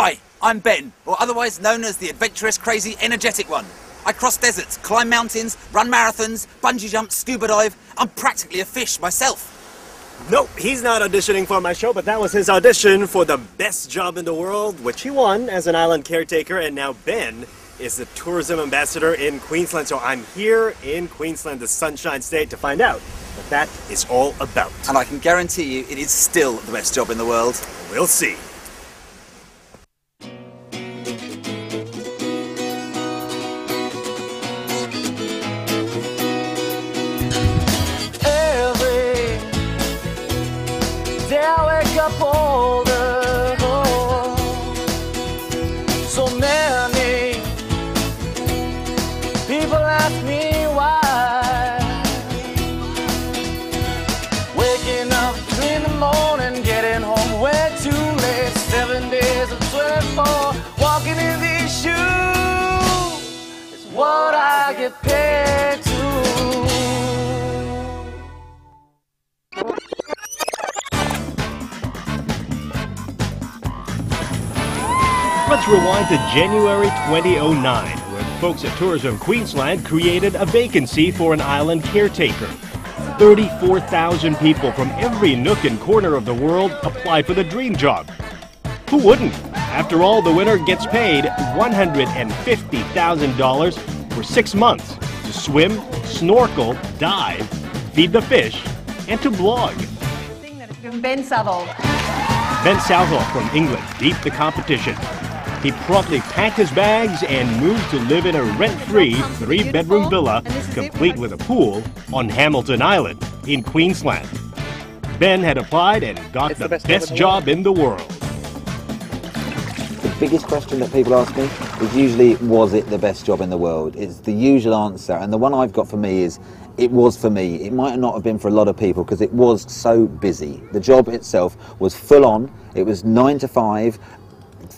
Hi, I'm Ben, or otherwise known as the adventurous, crazy, energetic one. I cross deserts, climb mountains, run marathons, bungee jump, scuba dive. I'm practically a fish myself. Nope, he's not auditioning for my show, but that was his audition for the best job in the world, which he won as an island caretaker, and now Ben is the tourism ambassador in Queensland. So I'm here in Queensland, the Sunshine State, to find out what that is all about. And I can guarantee you it is still the best job in the world. We'll see. Up older, so many people ask me why. Waking up 3 in the morning, getting home way too late. 7 days of 24, walking in these shoes is what I get paid to. Let's rewind to January 2009, where the folks at Tourism Queensland created a vacancy for an island caretaker. 34,000 people from every nook and corner of the world applied for the dream job. Who wouldn't? After all, the winner gets paid $150,000 for 6 months to swim, snorkel, dive, feed the fish, and to blog. Ben Southall. Ben Southall from England beat the competition. He promptly packed his bags and moved to live in a rent-free 3-bedroom villa, complete with a pool, on Hamilton Island in Queensland. Ben had applied and got the best job in the world. The biggest question that people ask me is usually, was it the best job in the world? It's the usual answer, and the one I've got for me is, it was for me. It might not have been for a lot of people because it was so busy. The job itself was full on. It was 9 to 5.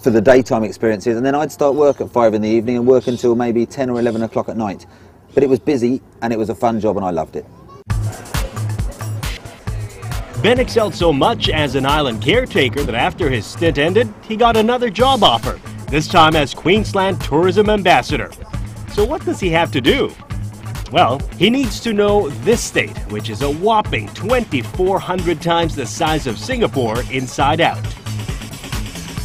For the daytime experiences, and then I'd start work at 5 in the evening and work until maybe 10 or 11 o'clock at night. But it was busy and it was a fun job and I loved it. Ben excelled so much as an island caretaker that after his stint ended, he got another job offer, this time as Queensland Tourism Ambassador. So what does he have to do? Well, he needs to know this state, which is a whopping 2,400 times the size of Singapore inside out.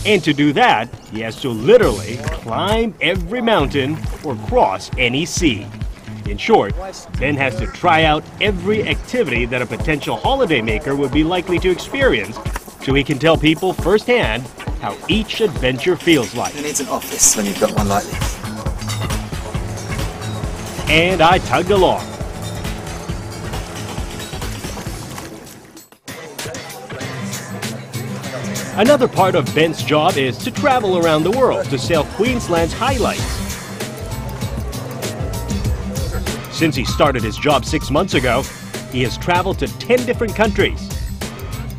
And to do that, he has to literally climb every mountain or cross any sea. In short, Ben has to try out every activity that a potential holidaymaker would be likely to experience, so he can tell people firsthand how each adventure feels like. Who needs an office when you've got one like this? And I tugged along. Another part of Ben's job is to travel around the world to sell Queensland's highlights. Since he started his job 6 months ago, he has traveled to 10 different countries.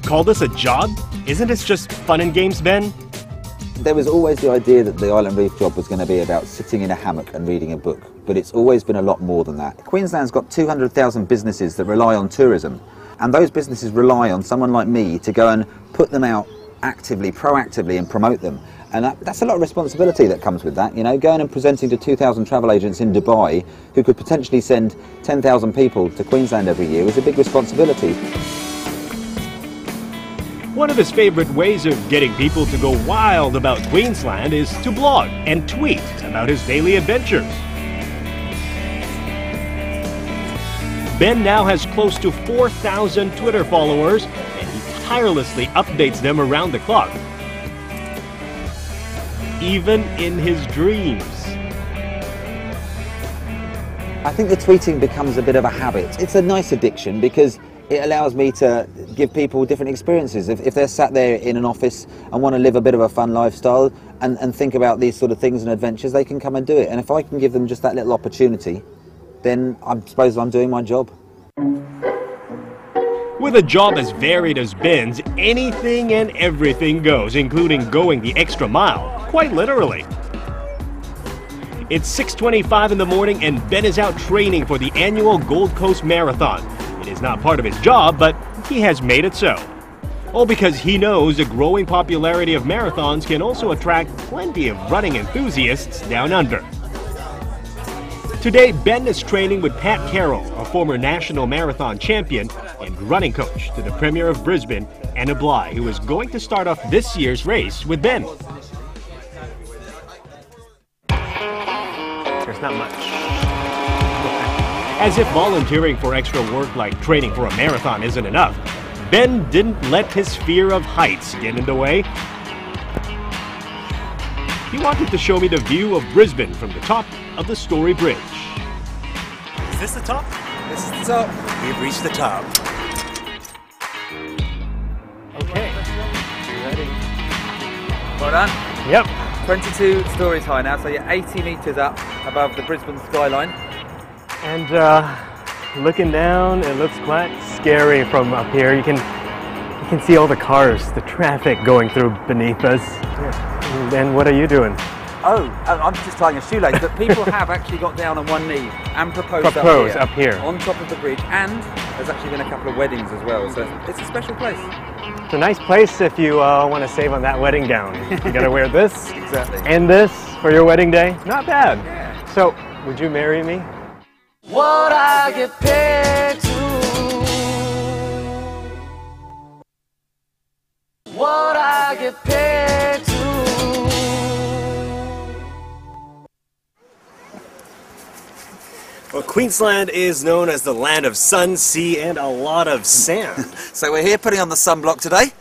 Call this a job? Isn't this just fun and games, Ben? There was always the idea that the Island Reef job was going to be about sitting in a hammock and reading a book, but it's always been a lot more than that. Queensland's got 200,000 businesses that rely on tourism, and those businesses rely on someone like me to go and put them out actively, proactively, and promote them. And that's a lot of responsibility that comes with that, you know, going and presenting to 2,000 travel agents in Dubai who could potentially send 10,000 people to Queensland every year is a big responsibility. One of his favorite ways of getting people to go wild about Queensland is to blog and tweet about his daily adventures. Ben now has close to 4,000 Twitter followers, and he tirelessly updates them around the clock, even in his dreams. I think the tweeting becomes a bit of a habit. It's a nice addiction because it allows me to give people different experiences. If they're sat there in an office and want to live a bit of a fun lifestyle and think about these sort of things and adventures, they can come and do it. And if I can give them just that little opportunity, then I suppose I'm doing my job. With a job as varied as Ben's, anything and everything goes, including going the extra mile, quite literally. It's 6:25 in the morning and Ben is out training for the annual Gold Coast Marathon. It is not part of his job, but he has made it so. All because he knows the growing popularity of marathons can also attract plenty of running enthusiasts down under. Today, Ben is training with Pat Carroll, a former national marathon champion and running coach to the Premier of Brisbane, Anna Bly, who is going to start off this year's race with Ben. There's not much. As if volunteering for extra work like training for a marathon isn't enough, Ben didn't let his fear of heights get in the way. He wanted to show me the view of Brisbane from the top of the Story Bridge. Is this the top? This is the top. We've reached the top. Okay. You ready? Well done. Yep. 22 stories high now, so you're 80 metres up above the Brisbane skyline. And looking down, it looks quite scary from up here. You can see all the cars, the traffic going through beneath us. And what are you doing? Oh, I'm just tying a shoelace, but people have actually got down on one knee and proposed up here. On top of the bridge, and there's actually been a couple of weddings as well, so it's a special place. It's a nice place if you want to save on that wedding gown. You gotta wear this Exactly. and this for your wedding day. Not bad. Yeah. So, would you marry me? What I get paid to. What I get paid to. Well, Queensland is known as the land of sun, sea, and a lot of sand. So we're here putting on the sunblock today.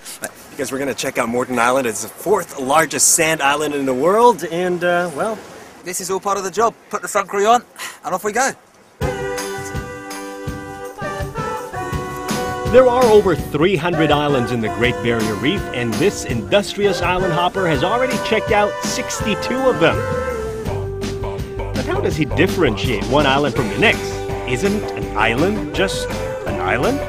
Because we're going to check out Moreton Island. It's the 4th largest sand island in the world, and, well... This is all part of the job. Put the sun cream on, and off we go. There are over 300 islands in the Great Barrier Reef, and this industrious island hopper has already checked out 62 of them. But how does he differentiate one island from the next? Isn't an island just an island?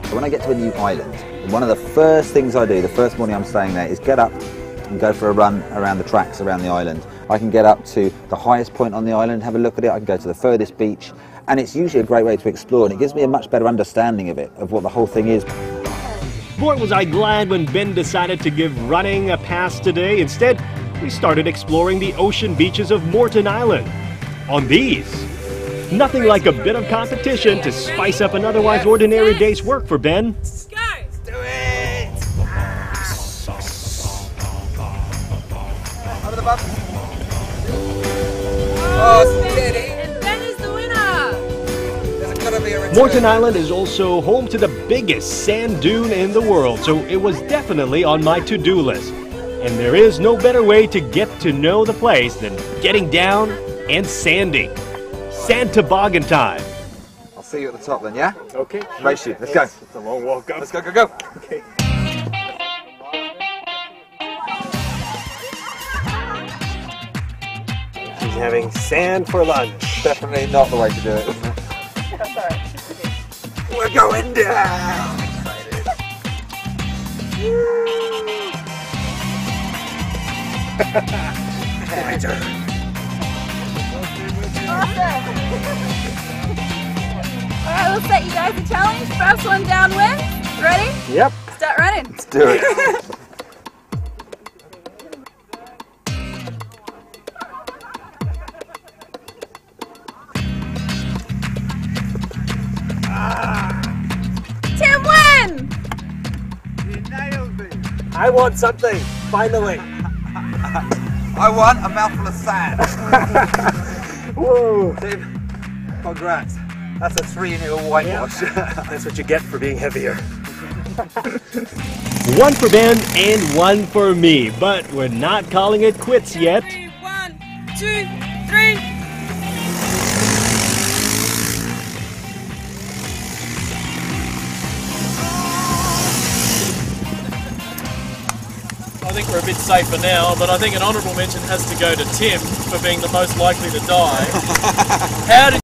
So when I get to a new island, one of the first things I do, the first morning I'm staying there, is get up and go for a run around the tracks around the island. I can get up to the highest point on the island, have a look at it, I can go to the furthest beach, and it's usually a great way to explore, and it gives me a much better understanding of it, of what the whole thing is. Boy, was I glad when Ben decided to give running a pass today. Instead, we started exploring the ocean beaches of Moreton Island. On these, nothing like a bit of competition to spice up an otherwise ordinary day's work for Ben. Do it! Over the bump. Oh, steady. And Ben is the winner. There's gotta be a return. Moreton Island is also home to the biggest sand dune in the world, so it was definitely on my to-do list. And there is no better way to get to know the place than getting down and sanding. Sand toboggan time. I'll see you at the top then, yeah? Okay. Race you, let's go. It's a long walk up. Let's go, go, go. Okay. She's having sand for lunch. Definitely not the way to do it, isn't it? We're going down! My turn. Awesome. Alright, we'll set you guys a challenge. First one down wins. Ready? Yep. Start running. Let's do it. Tim win! I want something, finally. I won a mouthful of sand. Whoa. Tim, congrats. That's a 3-0 whitewash. That's what you get for being heavier. One for Ben and one for me, but we're not calling it quits yet. 1, 2, 3. I think we're a bit safer now, but I think an honourable mention has to go to Tim for being the most likely to die. How did